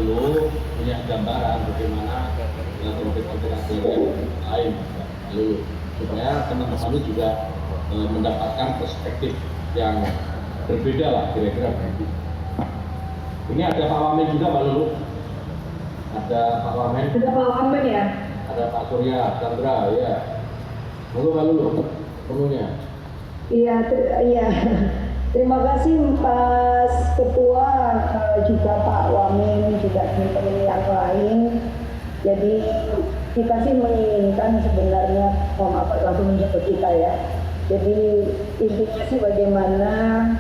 Lulu punya gambaran bagaimana konflik-konflik agraria lain, Pak Lulu, supaya teman-teman juga mendapatkan perspektif yang berbeda lah kira-kira begitu. Ini ada Pak Wamen juga, Pak Lulu. Ada Pak Wamen. Ada Pak Wamen ya. Ada Pak Surya Chandra, ya. Lalu Pak Lulu, penuhnya. Iya. Terima kasih Pak Ketua, juga Pak Wamen, juga teman-teman yang lain. Jadi kita sih menginginkan sebenarnya, langsung menjemput kita ya. Jadi intinya sih bagaimana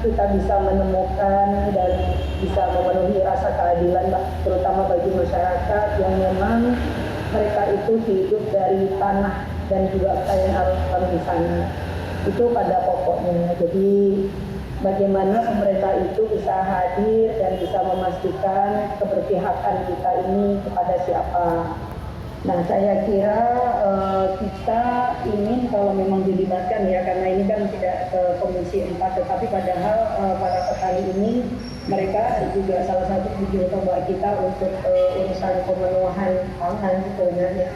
kita bisa menemukan dan bisa memenuhi rasa keadilan, terutama bagi masyarakat yang memang mereka itu hidup dari tanah dan juga kekayaan alam di sana. Itu pada pokoknya. Jadi bagaimana pemerintah itu bisa hadir dan bisa memastikan keberpihakan kita ini kepada siapa. Nah, saya kira kita ingin kalau memang dilibatkan ya, karena ini kan tidak ke Komisi 4, tetapi padahal para petani ini mereka juga salah satu ujung tombak kita untuk urusan pemenuhan pangan sebenarnya.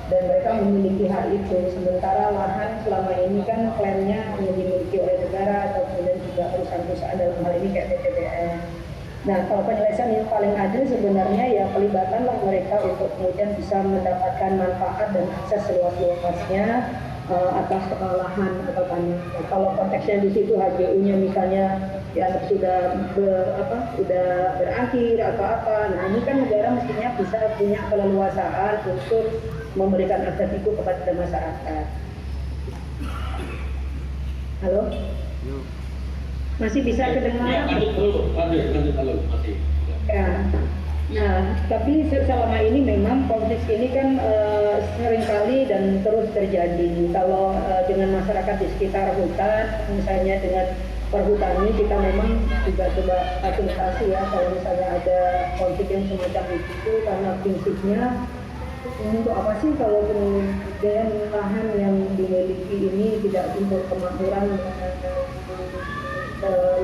Dan mereka memiliki hak itu, sementara lahan selama ini kan klaimnya dimiliki oleh negara atau kemudian juga perusahaan-perusahaan dalam hal ini kayak PTBN. Nah, kalau penyelesaian yang paling adil sebenarnya ya pelibatanlah mereka untuk kemudian bisa mendapatkan manfaat dan akses seluas-luasnya atas lahan atau tanah. Nah, kalau konteksnya di situ HGU-nya misalnya ya sudah berakhir atau apa, nah ini kan negara mestinya bisa punya keleluasaan untuk memberikan akses itu kepada masyarakat. Halo? Masih bisa kedengaran? Ya, lanjut, masih. Ya. Nah, tapi selama ini memang konflik ini kan seringkali dan terus terjadi. Kalau dengan masyarakat di sekitar hutan, misalnya dengan perhutani, kita memang juga coba fasilitasi ya kalau misalnya ada konflik yang semacam itu, karena prinsipnya untuk apa sih kalau kemudian lahan yang dimiliki ini tidak untuk kemakmuran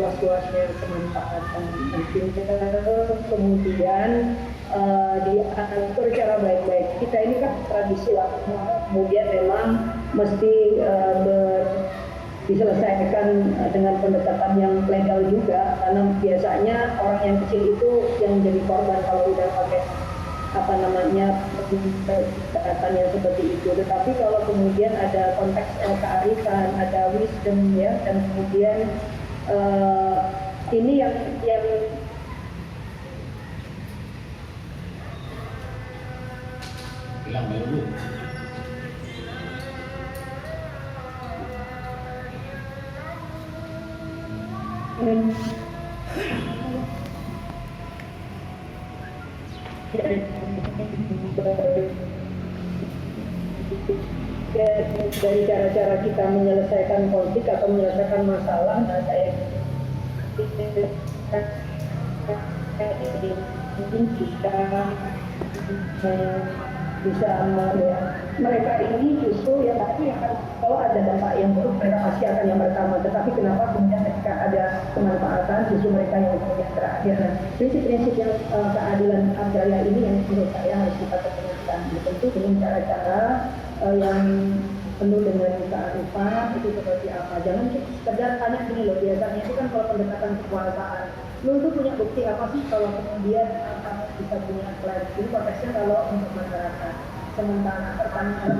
luas-luasnya kemanfaatan. Kemudian diatur secara baik-baik. Kita ini kan tradisi lah, kemudian memang mesti diselesaikan dengan pendekatan yang legal juga, karena biasanya orang yang kecil itu yang menjadi korban kalau udah pakai pendekatan yang seperti itu. Tetapi kalau kemudian ada konteks kearifan, ada wisdom ya, dan kemudian ini yang bilang dulu. Dari cara-cara kita menyelesaikan konflik atau menyelesaikan masalah, nah saya bisa mereka ini justru ya pasti akan, kalau ada dampak yang buruk mereka pasti akan yang pertama, tetapi kenapa kemudian ketika ada kemanfaatan justru mereka yang kemudian terakhir. Nah, prinsip-prinsip yang keadilan agraria ini yang menurut saya harus kita tekankan, tentu dengan cara-cara yang penuh dengan kearifan itu seperti apa. Jangan sekedar tanya gini loh, biasanya itu kan kalau pendekatan kekuasaan, lu itu punya bukti apa sih kalau kemudian bisa punya klaim. Ini konteksnya kalau untuk masyarakat. Sementara pertanyaan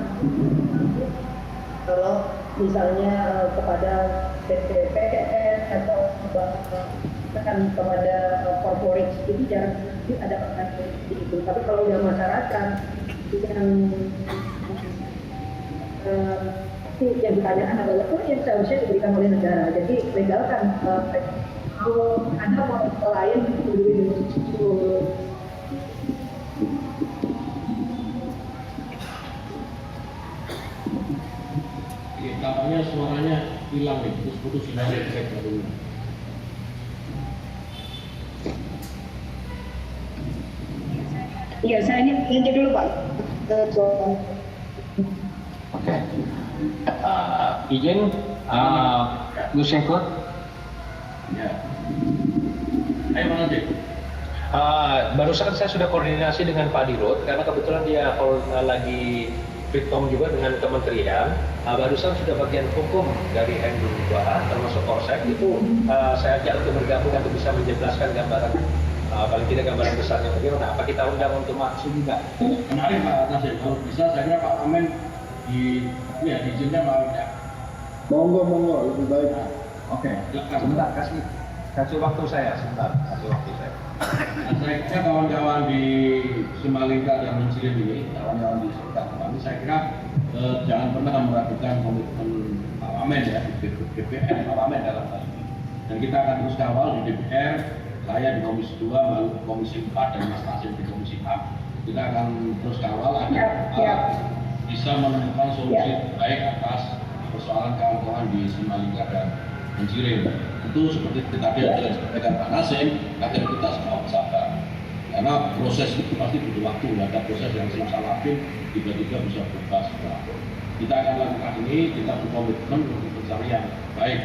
kalau misalnya kepada PTPN atau bahkan kepada corporate itu jarang ada pertanyaan itu. Tapi kalau udah masyarakat yang ditanyakan adalah yang seharusnya diberikan oleh negara. Jadi legalkan kalau ada model lain itu. Tampaknya suaranya hilang nih, putus sinyalnya cek dulu. Iya, saya ini dulu Pak. Oke. Izin Gus Ekut. Ya. Ayo Bang Ade. Barusan saya sudah koordinasi dengan Pak Dirut karena kebetulan dia lagi fitcom juga dengan kementerian. Barusan sudah bagian hukum dari M2 termasuk Polsek itu saya ajak untuk bergabung untuk bisa menjelaskan gambaran paling tidak gambaran besarnya bagaimana. Apa kita undang untuk masuk juga? Kemarin Pak Nasir, kalau bisa saya kira Pak Wamen diizinkan Pak Wamen ya. Monggo, lebih baik. Oke, sebentar kasih waktu saya sebentar. Nah, saya kira kawan-kawan di Simalingkar dan Mencilim ini, kawan-kawan di sekitar kami, saya kira jangan pernah meragukan komitmen Pak Wamen ya, di DPR Pak Wamen dalam hal ini. Dan kita akan terus kawal di DPR, saya di Komisi 2, lalu Komisi 4 dan Mas Nasim di Komisi 6. Kita akan terus kawal agar bisa menemukan solusi baik atas persoalan kawan-kawan di Simalingkar dan Mencilim. Itu seperti tadi ada disampaikan Pak Nasim, agar kita semua bersabar. Karena proses itu pasti butuh waktu, ada proses yang selesai tiba-tiba bisa berubah semua. Kita akan lakukan ini, kita berkomitmen untuk mencari yang baik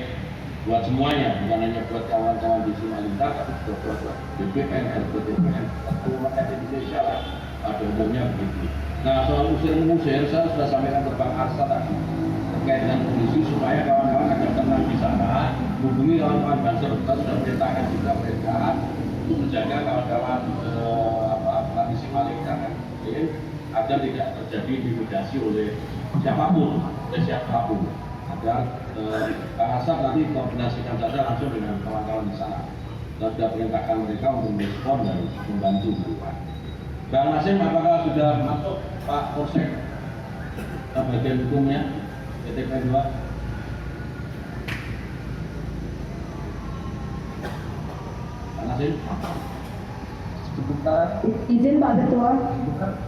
buat semuanya, bukan hanya buat kawan-kawan di Simalingkar, tapi juga buat BPN, LPDPN, seluruh rakyat Indonesia lah, pada umumnya begitu. Nah, soal usir-mengusir, saya sudah sampaikan ke Bang Arsa tadi, terkait dengan kondisi supaya kawan-kawan agak tenang di sana, hubungi kawan-kawan Banser, kita sudah perintahkan juga mereka untuk menjaga kawan-kawan di Simalingkar dan lain agar tidak terjadi intimidasi oleh siapapun, agar Kang Asap nanti koordinasikan saja langsung dengan kawan-kawan di sana. Kita sudah perintahkan mereka untuk merespon dan membantu. Bang Nasim, apakah sudah masuk Pak Polsek bagian hukumnya PTP 2? Pak Nasim? Sebentar. Izin Pak Ketua.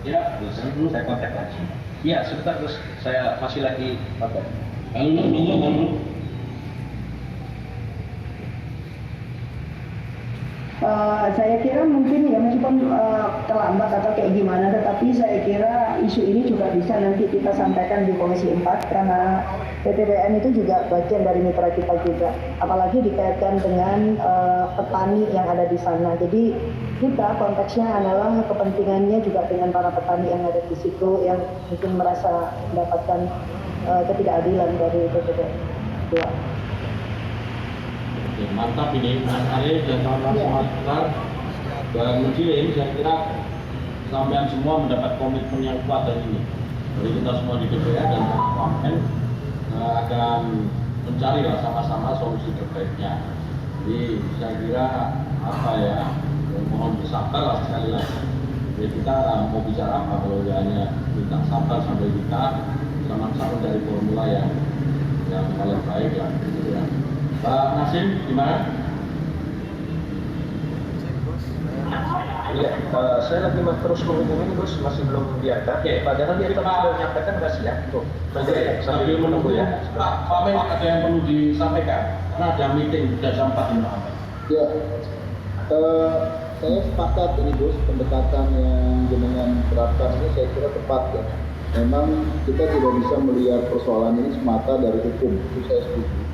Ya, saya kontak lagi. Iya, sebentar terus saya masih lagi. Oke. Lalu. Saya kira mungkin ya meskipun terlambat atau kayak gimana, tetapi saya kira isu ini juga bisa nanti kita sampaikan di Komisi 4 karena PTBN itu juga bagian dari mitra kita juga, apalagi dikaitkan dengan petani yang ada di sana. Jadi kita konteksnya adalah kepentingannya juga dengan para petani yang ada di situ yang mungkin merasa mendapatkan ketidakadilan dari PTBN. Mantap ini Mas Arief dan kawan-kawan Simalingkar dan Mencilim, saya kira sampean semua mendapat komitmen yang kuat dari ini. Jadi kita semua di DPR dan Wamen akan mencari sama-sama solusi terbaiknya. Jadi saya kira mohon bersabar lah sekali lagi. Jadi kita mau bicara apa kalau hanya minta sabar sampai kita sama-sama dari formula yang paling baik lah. Gitu ya. Pak Nasim, gimana? Iya, saya lagi terus menghubungi terus masih belum diangkat. Oke, padahal dia tadi sudah menyampaikan nggak siap tuh. Sambil menunggu ya. Pak Wamen ada yang perlu disampaikan karena ada meeting sudah jam 4 ini Pak Wamen. Ya, saya sepakat ini Gus, pendekatan yang jenengan terapkan ini saya kira tepat ya. Memang kita tidak bisa melihat persoalan ini semata dari hukum, itu saya setuju.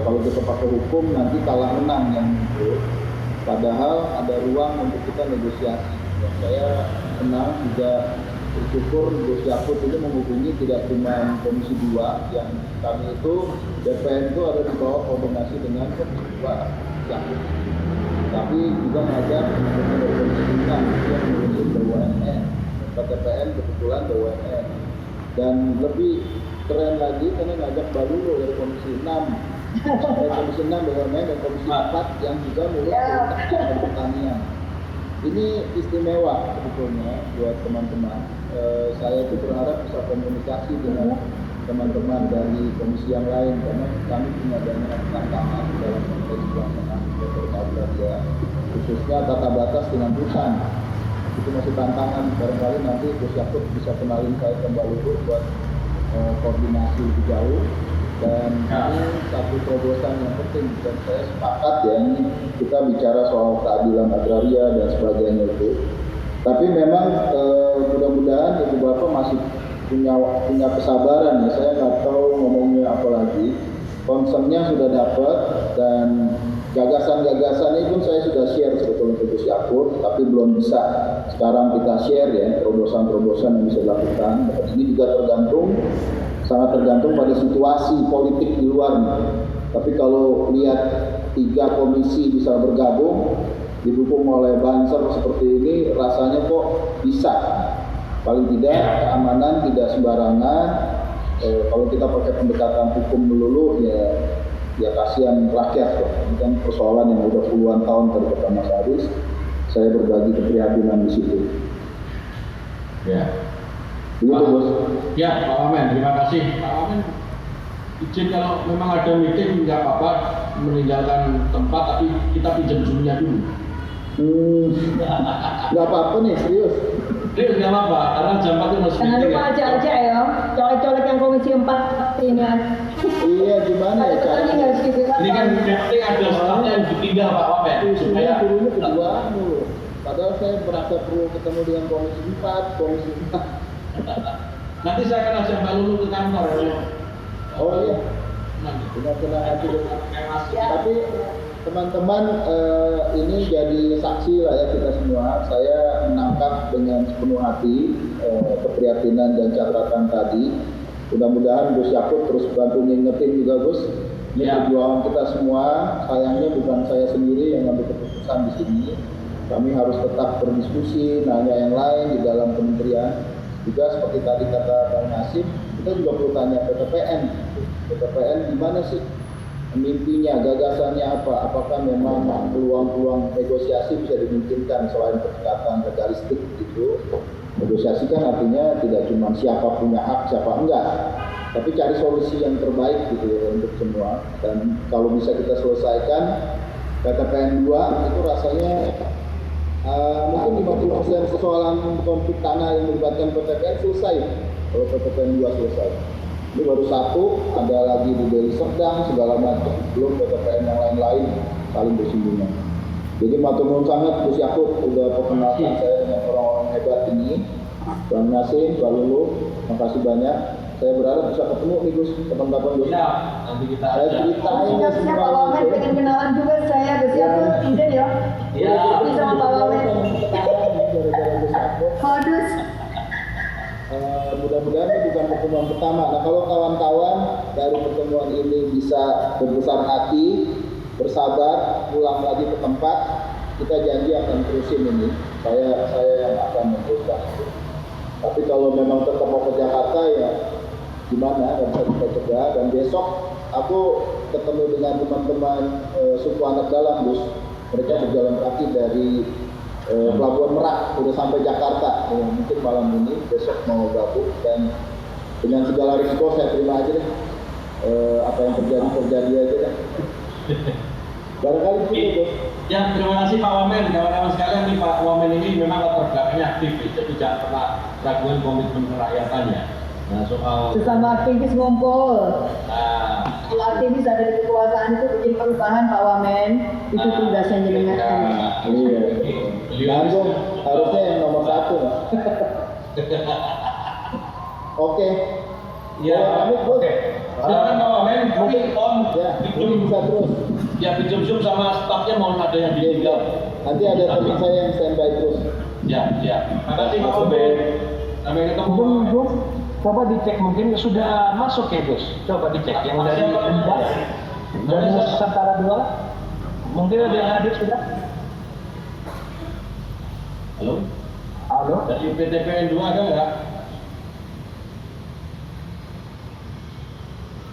Kalau kita pakai hukum nanti kalah menang yang muncul, padahal ada ruang untuk kita negosiasi. Dan saya senang juga bersyukur Gus Yakut itu menghubungi tidak cuma Komisi 2 yang kami itu DPN itu ada di bawah koordinasi dengan Komisi 2 Yakut, tapi juga ngajak Komisi 6 yang mengurusi BUMN, DPN kebetulan BUMN, dan lebih keren lagi karena ngajak Balulo dari Komisi 6 Komisi 6 BUMN dan Komisi 4 yang juga mulai pertanian. Ini istimewa sebetulnya buat teman-teman. Saya itu berharap bisa komunikasi dengan teman-teman dari komisi yang lain karena kami punya banyak tantangan dalam konteks pelaksanaan ya, khususnya tata batas dengan Busan. Itu masih tantangan, barangkali nanti Gus Yakut bisa kenalin saya kembali buat koordinasi lebih jauh. Dan ini satu terobosan yang penting dan saya sepakat ya, ini kita bicara soal keadilan agraria dan sebagainya itu. Tapi memang mudah-mudahan Ibu Bapak masih punya kesabaran ya. Saya nggak tahu ngomongnya apa lagi. Concernnya sudah dapat dan Gagasan-gagasan ini pun saya sudah share sebetulnya ke Gus Yakut, tapi belum bisa sekarang kita share ya terobosan-terobosan yang bisa dilakukan. Dan ini juga sangat tergantung pada situasi politik di luar. Tapi kalau lihat 3 komisi bisa bergabung, didukung oleh Banser seperti ini, rasanya kok bisa. Paling tidak keamanan tidak sembarangan. Kalau kita pakai pendekatan hukum melulu ya kasihan rakyat kok. Ini kan persoalan yang udah puluhan tahun tadi kata Mas Aris. Saya berbagi keprihatinan di situ. Ya. Begitu Bos. Ya, Pak Wamen, terima kasih. Pak Wamen, izin kalau memang ada meeting nggak apa-apa meninggalkan tempat, tapi kita pinjam zoom-nya dulu. Nggak apa-apa nih, serius. Serius nggak apa-apa, karena jam 4 itu masih Jangan meeting lupa ya. aja ya, colek-colek yang komisi 4 ini. Iya, gimana ya Ada petani harus gitu. Ini kan penting ada staffnya yang ditinggal Pak Wamen, supaya turunnya kedua mulu. Padahal saya merasa perlu ketemu dengan komisi 4. nanti saya akan ajak Mbak Lulu ke kantor. Oh iya, Nanti. benar-benar hati. Ya. Tapi teman-teman ini jadi saksi lah ya kita semua. Saya menangkap dengan sepenuh hati keprihatinan dan catatan tadi. Mudah-mudahan Gus Yakut terus bantu ngingetin juga Gus. Ini Ya. perjuangan kita semua. Sayangnya bukan saya sendiri yang ngambil keputusan di sini. Kami harus tetap berdiskusi, nanya yang lain di dalam kementerian. Juga seperti tadi kata Bang Nasib, kita juga perlu tanya PTPN. PTPN gimana sih mimpinya, gagasannya apa? Apakah memang peluang-peluang negosiasi bisa dimungkinkan selain pendekatan legalistik gitu? Negosiasi kan artinya tidak cuma siapa punya hak, siapa enggak, tapi cari solusi yang terbaik gitu ya untuk semua. Dan kalau bisa kita selesaikan PTPN 2 itu rasanya mungkin 50% persoalan konflik tanah yang melibatkan PTPN selesai kalau PTPN 2 selesai. Ini baru 1, ada lagi di Deli Serdang segala macam, belum PTPN yang lain-lain saling bersinggungan. Jadi matur nuwun sangat Gus Yakut udah perkenalkan saya dengan orang-orang hebat ini. Bang Nasim, Mbak Lulu, makasih banyak. Saya berharap bisa ketemu nih Gus, teman-teman Gus. Ya, nanti kita Saya ajak. ceritain ya Siap Pak Wamen, pengen kenalan juga saya. Gus Yakut, izin ya. Ya. Bisa sama Pak Wamen. Gara-gara Gus Yakut. Kodus. Mudah-mudahan ini bukan pertemuan pertama. Nah, kalau kawan-kawan dari pertemuan ini bisa berbesar hati, bersabar, pulang lagi ke tempat, kita janji akan terusin ini. Saya yang akan meneruskan itu. Tapi kalau memang tetap mau ke Jakarta ya gimana, dan bisa kita cegah. Dan besok aku ketemu dengan teman-teman suku anak dalam Gus. Mereka berjalan kaki dari Pelabuhan Merak udah sampai Jakarta, mungkin malam ini, besok mau gabung, dan dengan segala risiko saya terima aja deh. Apa yang terjadi aja deh. Barangkali begitu Gus. Ya, terima kasih Pak Wamen. Kawan-kawan sekalian, nih Pak Wamen ini memang latar belakangnya aktivis, jadi tidak pernah ragukan komitmen kerakyatannya. Nah, soal Sesama aktivis ngumpul. nah, Kalau aktivis ada di kekuasaan itu bikin perubahan Pak Wamen. Itu tugasnya jenengan. Iya. Langsung harusnya yang nomor 1. Oke. ya, Pamit, Bos. oke. Silakan Pak Wamen, mungkin on Ya, mungkin bisa terus. ya pinjam zoom sama stafnya mohon ada yang ditinggal. Nanti ada teman saya yang standby terus. Ya, ya. Terima kasih Pak Wamen. Sampai ketemu. Gus, coba dicek mungkin sudah masuk ya Gus. Coba dicek yang dari dari Nusantara 2. Mungkin ada yang hadir sudah. Halo? Halo. Dari PTPN 2 ada nggak?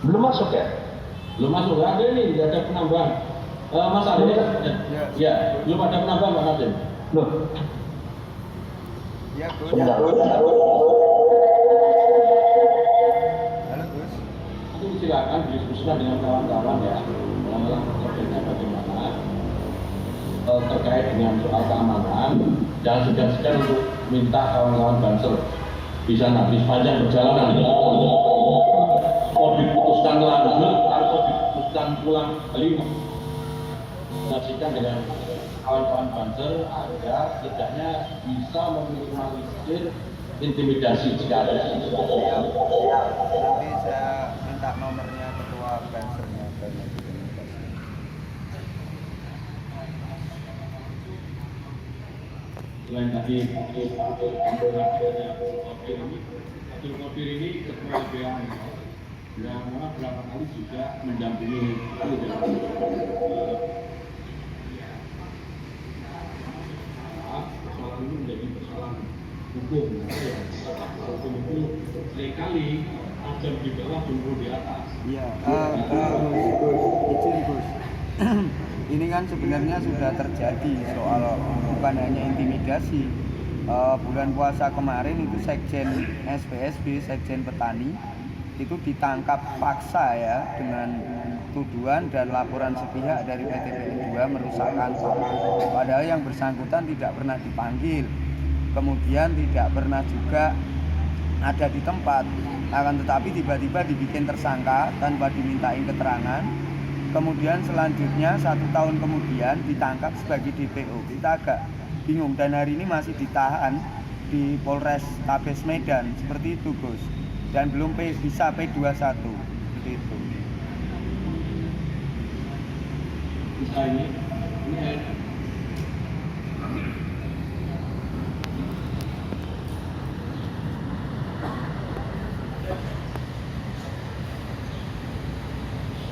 Belum masuk ya? Belum masuk, nggak ada ini, nggak ada penambahan. Mas Ade, ya, belum ada penambahan Pak Nadim. Loh. Ya, Gus. Sebentar. Halo, Gus. Itu silakan diskusikan dengan kawan-kawan ya, mengenai kerjanya bagaimana terkait dengan soal keamanan. Jangan segan-segan untuk minta kawan-kawan Banser bisa nanti sepanjang perjalanan mau diputuskan lanjut atau diputuskan pulang balik, saksikan dengan kawan-kawan Banser agar setidaknya bisa meminimalisir intimidasi jika ada. Nanti saya minta nomornya ketua Bansernya. selain tadi adanya Abdul Qadir ini ketua LBH yang memang beberapa kali juga mendampingi persoalan ini menjadi persoalan hukum. Hukum itu seringkali ada di bawah tumbuh di atas. Iya, izin Gus. Ini kan sebenarnya sudah terjadi soal bukan hanya intimidasi. Bulan puasa kemarin itu Sekjen SPSB, Sekjen Petani itu ditangkap paksa ya dengan tuduhan dan laporan sepihak dari PT PN 2 merusak kantor. Padahal yang bersangkutan tidak pernah dipanggil, kemudian tidak pernah juga ada di tempat. Akan tetapi tiba-tiba dibikin tersangka tanpa dimintain keterangan. Kemudian selanjutnya 1 tahun kemudian ditangkap sebagai DPO. Kita agak bingung dan hari ini masih ditahan di Polres Tabes Medan seperti itu Gus. Dan belum bisa P21 seperti itu. Bisa ini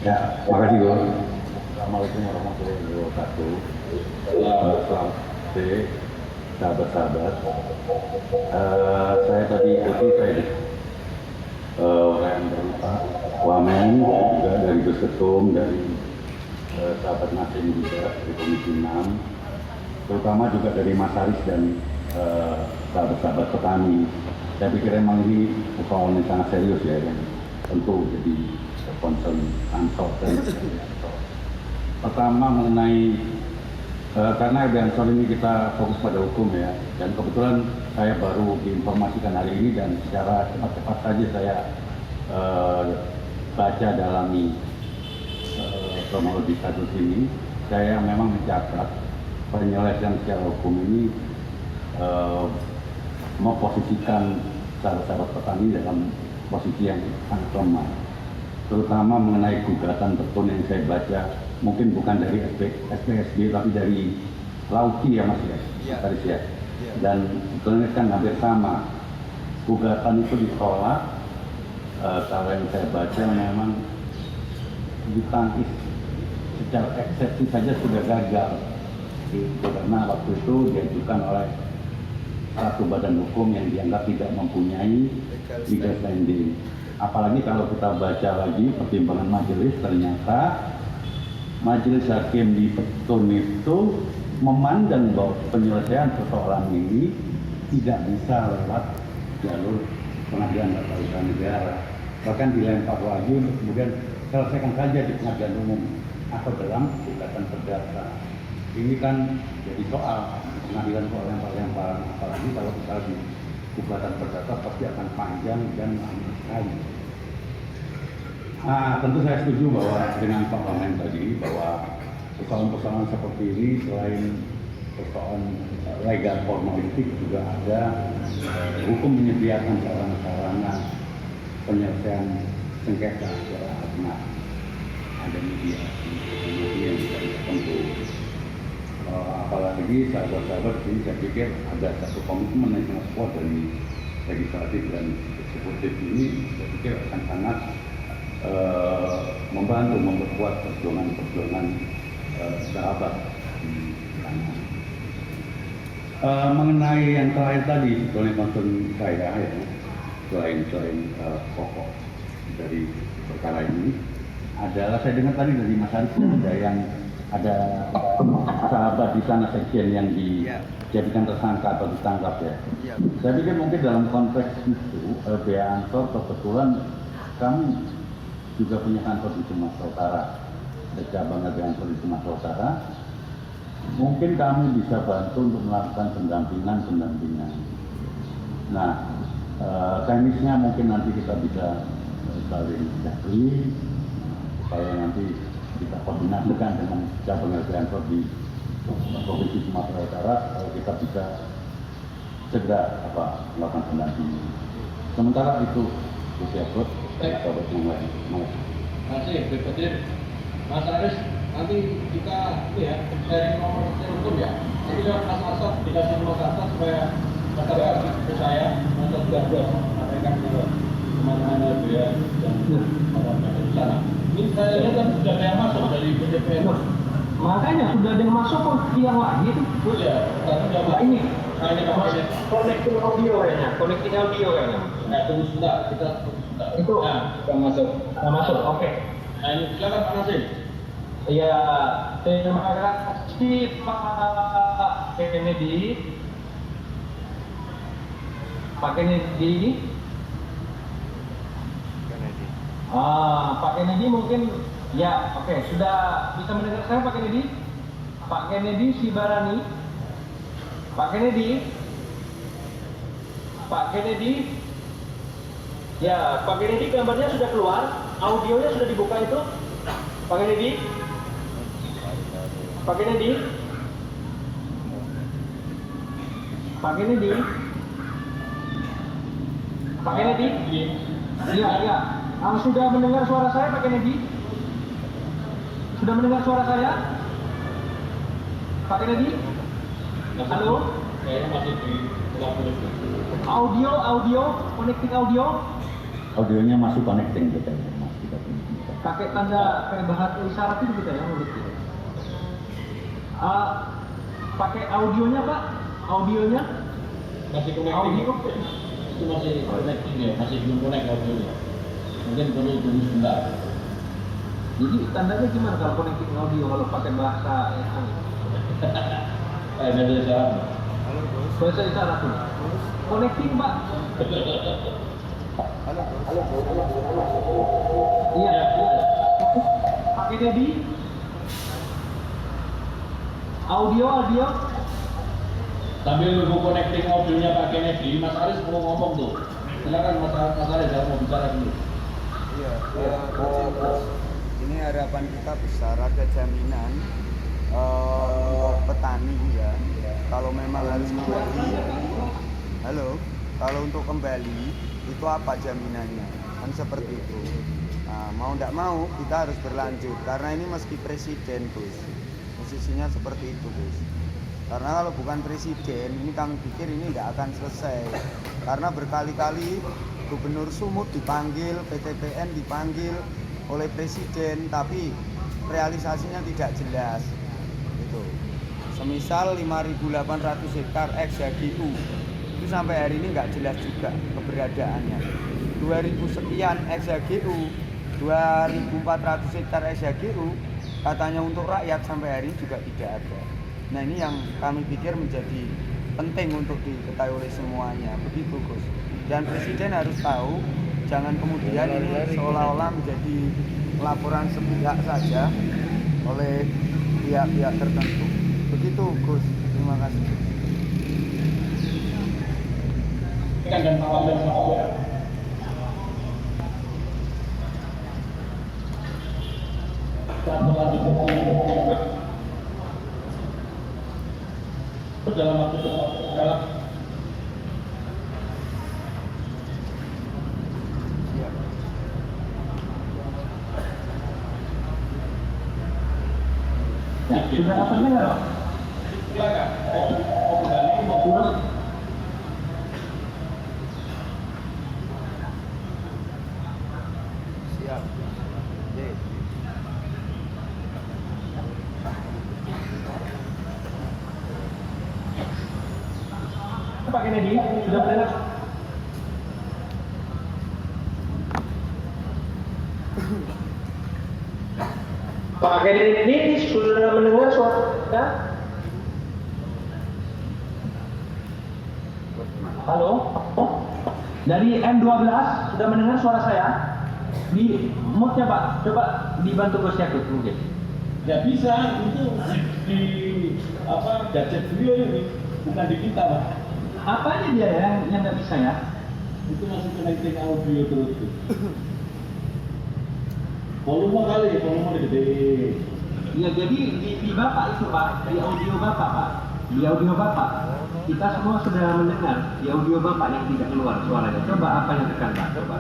Ya, makasih Gus. Assalamualaikum warahmatullahi wabarakatuh. Selamat sore, sahabat-sahabat. Saya tadi ikuti yang dari Pak Wamen, juga dari Gus Ketum, dari sahabat Nasim juga dari Komisi 6, terutama juga dari Mas Haris dan sahabat-sahabat petani. Saya pikir memang ini persoalan yang sangat serius ya, yang tentu jadi concern Ansor dan pertama mengenai karena di Ansor ini kita fokus pada hukum ya, dan kebetulan saya baru diinformasikan hari ini dan secara cepat-cepat saja saya baca dalami kronologi kasus ini. Saya memang mencatat penyelesaian secara hukum ini memposisikan sahabat-sahabat petani dalam posisi yang sangat lemah, terutama mengenai gugatan petun yang saya baca, mungkin bukan dari SPSB tapi dari Lauki ya Mas ya, tadi ya. Dan sebetulnya kan hampir sama, gugatan itu ditolak. Kalau yang saya baca memang ditangkis secara eksepsi saja sudah gagal, karena waktu itu diajukan oleh satu badan hukum yang dianggap tidak mempunyai legal standing. Apalagi kalau kita baca lagi pertimbangan majelis, ternyata majelis hakim di Petun itu memandang bahwa penyelesaian persoalan ini tidak bisa lewat jalur pengadilan tata usaha negara, bahkan dilempar lagi untuk kemudian selesaikan saja di pengadilan umum atau dalam gugatan perdata. Ini kan jadi soal pengadilan kok lempar-lemparan, apalagi kalau kita di gugatan perdata pasti akan panjang dan lama sekali. Tentu saya setuju bahwa dengan Pak Wamen tadi bahwa persoalan-persoalan seperti ini selain persoalan legal formalistik juga ada hukum menyediakan sarana-sarana penyelesaian sengketa secara alternatif. Ada mediasi yang bisa ditempuh. Apalagi sahabat-sahabat ini saya pikir ada satu komitmen yang sangat kuat dari legislatif dan eksekutif ini, saya pikir akan sangat membantu memperkuat perjuangan sahabat di sana. Mengenai yang terakhir tadi, sebetulnya concern saya ya, selain pokok dari perkara ini adalah saya dengar tadi dari Mas Haris ada sahabat di sana sekjen yang dijadikan tersangka atau ditangkap ya. Saya pikir mungkin dalam konteks itu LBH Ansor kebetulan kami juga punya kantor di Sumatera Utara, ada cabang LBH Ansor di Sumatera Utara. Mungkin kami bisa bantu untuk melakukan pendampingan. Nah, teknisnya mungkin nanti kita bisa saling jahri supaya nanti kita koordinasikan dengan cabang LBH Ansor di Provinsi Sumatera Utara, kita bisa segera melakukan pendampingan. Sementara itu sahabat yang lain. Masih berikutnya Mas Haris nanti kita ini ya sharing nomor telepon ya. Nanti lewat Mas Asad dikasih Mas Asad supaya masyarakat percaya untuk sudah sampaikan ke teman-teman ya dan orang-orang di sana. Ini saya lihat kan sudah ada yang masuk dari BPN. Makanya sudah ada yang masuk kok yang lagi itu. Ya, tadi sudah Nah, ini ini kemarin. connecting audio kayaknya, connecting audio kayaknya. Nah, tunggu sebentar, kita tunggu sebentar. Itu Nah, sudah masuk. Nah, masuk, oke. Nah, ini silakan Pak Nasir. Ya, terima kasih Pak Kennedy. Pak Kennedy. Pak Kennedy mungkin ya, oke, sudah bisa mendengar saya Pak Kennedy? Pak Kennedy Sibarani. Pak Kennedy. Pak Kennedy. Ya, Pak Kennedy gambarnya sudah keluar, audionya sudah dibuka itu. Pak Kennedy. Pak Kennedy. Pak Kennedy. Pak Kennedy. Iya, iya. Sudah mendengar suara saya Pak Kennedy? Sudah mendengar suara saya? Pak Kennedy? Halo? Kayaknya masih di ulang-ulang. Audio, connecting audio. Audionya masuk connecting kita ya, Mas. Kita bisa. Pakai tanda kayak bahasa isyarat itu kita ya menurut kita. Pakai audionya Pak? Audionya? Masih connecting. Audio? Itu masih connecting ya, masih belum connect audionya. Mungkin perlu tunggu sebentar. Jadi tandanya gimana kalau connecting audio kalau pakai bahasa Ada syarat. bahasa isyarat tuh? Connecting Pak? Iya. Pak Kennedy? Audio. Sambil nunggu connecting audionya Pak Kennedy, Mas Aris mau ngomong tuh. Silakan Mas Aris jangan mau bicara dulu. Iya, ini harapan kita besar ada jaminan petani ya. Kalau memang harus kembali, kalau untuk kembali itu apa jaminannya? Kan seperti itu. Nah, mau tidak mau kita harus berlanjut karena ini meski presiden Gus, posisinya seperti itu Gus. Karena kalau bukan presiden, ini kami pikir ini tidak akan selesai. Karena berkali-kali Gubernur Sumut dipanggil, PTPN dipanggil oleh presiden, tapi realisasinya tidak jelas. Gitu. Semisal 5.800 hektar ex-HGU itu sampai hari ini nggak jelas juga keberadaannya. 2.000 sekian ex-HGU, 2.400 hektar ex-HGU katanya untuk rakyat sampai hari ini juga tidak ada. Nah ini yang kami pikir menjadi penting untuk diketahui oleh semuanya, begitu Gus. Dan presiden harus tahu, jangan kemudian ini seolah-olah menjadi laporan sepihak saja oleh pihak-pihak tertentu. Begitu Gus, terima kasih. Dan Pak ya. Dalam waktu dalam Sudah dapat dengar? silakan mau kembali mau pulang. Siap. Pak Kennedy sudah mendengar? Pak Kennedy sudah mendengar suara? Halo? Dari M12 sudah mendengar suara saya? Di mute-nya Pak, coba dibantu Gus Yakut mungkin. Ya bisa, itu di apa gadget beliau ini, bukan di kita Pak. Apanya dia yang nggak bisa ya? Itu masih connecting audio terus tuh. Volume kali, volume gede. Ya jadi di Bapak itu Pak, di audio Bapak Pak, di audio Bapak kita semua sudah mendengar di audio Bapak yang tidak keluar suaranya. Coba apa yang tekan Pak? Coba.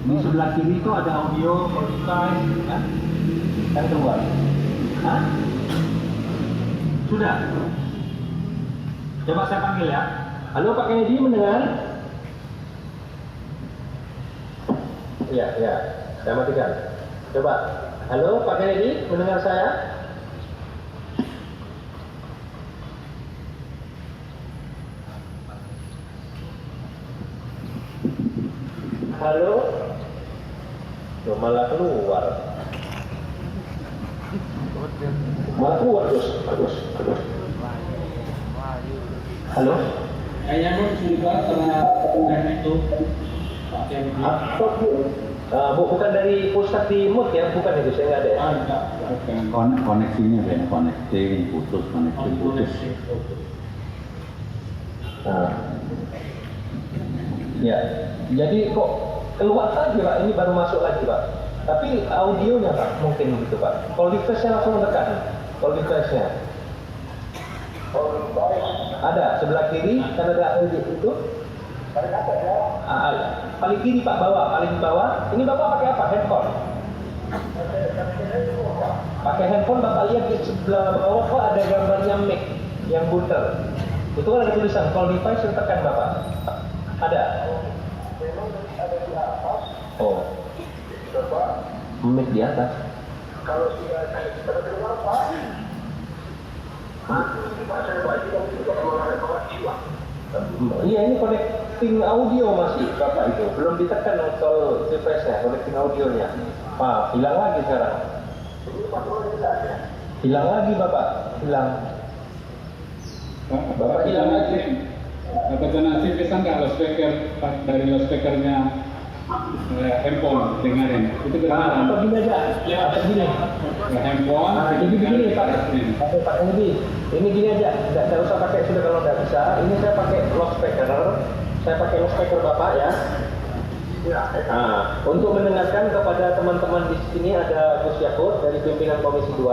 Di sebelah kiri itu ada audio Spotify, kan? Kan keluar. Hah? Sudah. Coba saya panggil ya. Halo Pak Kennedy, mendengar? Iya, iya. Saya matikan. Coba. Halo Pak Kennedy, mendengar saya? Halo? Loh, malah keluar. Malah keluar terus. Halo? Kayaknya mau dicurigai karena dan itu Pak Kennedy. Bukan dari pusat di mood ya, bukan itu, saya nggak ada ya. Bukan. Koneksinya kayaknya connecting putus. Nah. Ya, jadi kok keluar lagi Pak, ini baru masuk lagi Pak. Tapi audionya Pak, mungkin gitu Pak. Kalau device-nya langsung tekan, kalau device-nya. Ada, sebelah kiri, kan ada itu. Paling kiri Pak, paling bawah. Ini Bapak pakai apa? Handphone? Pakai handphone, Bapak lihat di sebelah bawah kok ada gambarnya mic yang bunter. Itu kan ada tulisan, call device yang tekan Bapak. Ada? Oh. Mic di atas. Kalau sudah terdengar Pak. Iya, ini connecting audio masih Bapak itu. Belum ditekan soal device-nya, connecting audionya. Pak, hilang lagi sekarang. Hilang lagi Bapak, hilang. Bapak hilang lagi. Dapat donasi pesan nggak loudspeaker dari loudspeakernya handphone dengerin itu benar. Atau gini aja, atau gini. Handphone. Jadi begini Pak Kennedy, ini gini aja, nggak usah pakai sudah kalau nggak bisa. Ini saya pakai loudspeaker Bapak ya. Nah, untuk mendengarkan kepada teman-teman di sini ada Gus Yakut dari pimpinan Komisi 2,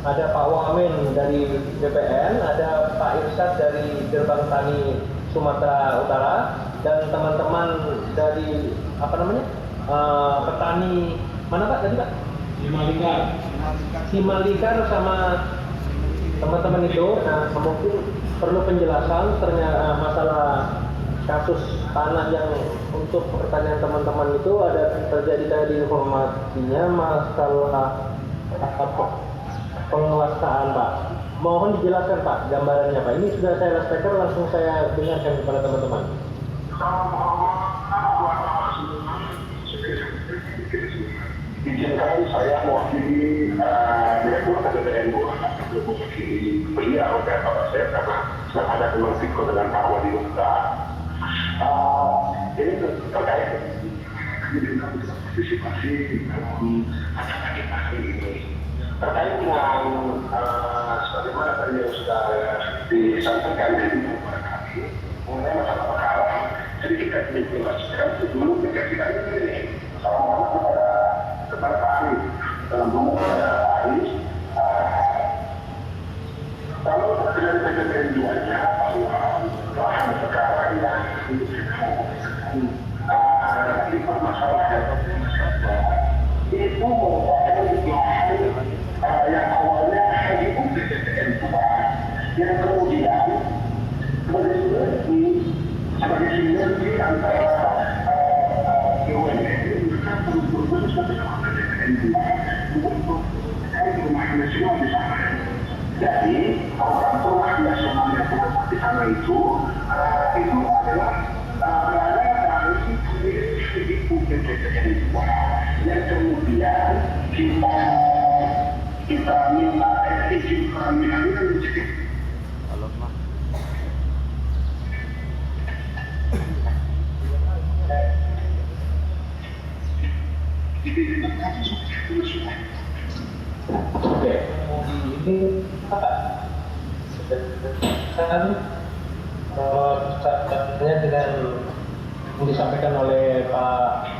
ada Pak Wamen dari BPN, ada Pak Irsyad dari Gerbang Tani Sumatera Utara, dan teman-teman dari petani mana Pak tadi Pak? Simalikar sama teman-teman itu. Nah, mungkin perlu penjelasan ternyata masalah kasus tanah yang untuk pertanyaan teman-teman itu ada terjadi tadi informasinya masalah penguasaan Pak. Mohon dijelaskan Pak gambarannya Pak. Ini sudah saya loudspeaker, langsung saya dengarkan kepada teman-teman. Izinkan saya mewakili Direktur KPPN mewakili beliau dan Bapak saya karena ada konflik dengan Pak Wali Kota. Ini terkait partisipasi dalam acara ini terkait dengan sebagaimana tadi yang sudah disampaikan dari kepada kami mengenai masalah perkara. Jadi kita informasikan dulu kita ini kepada Pak Ari dalam kepada Pak Ari kalau terjadi PPPN 2-nya bahwa bahan perkara yang masalah itu merupakan yang awalnya di PPPN 2 yang kemudian sebagai sinergi antara BUMN jadi program nasional yang terdapat di sana itu adalah berada dari PPPN 2 yang kemudian kita minta izin peramilan menjadi Oke, ini kan saya dengan yang disampaikan oleh Pak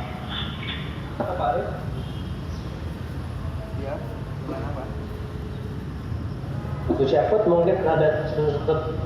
Arief. Ya, gimana Pak? Gus Yakut mungkin ada sesuatu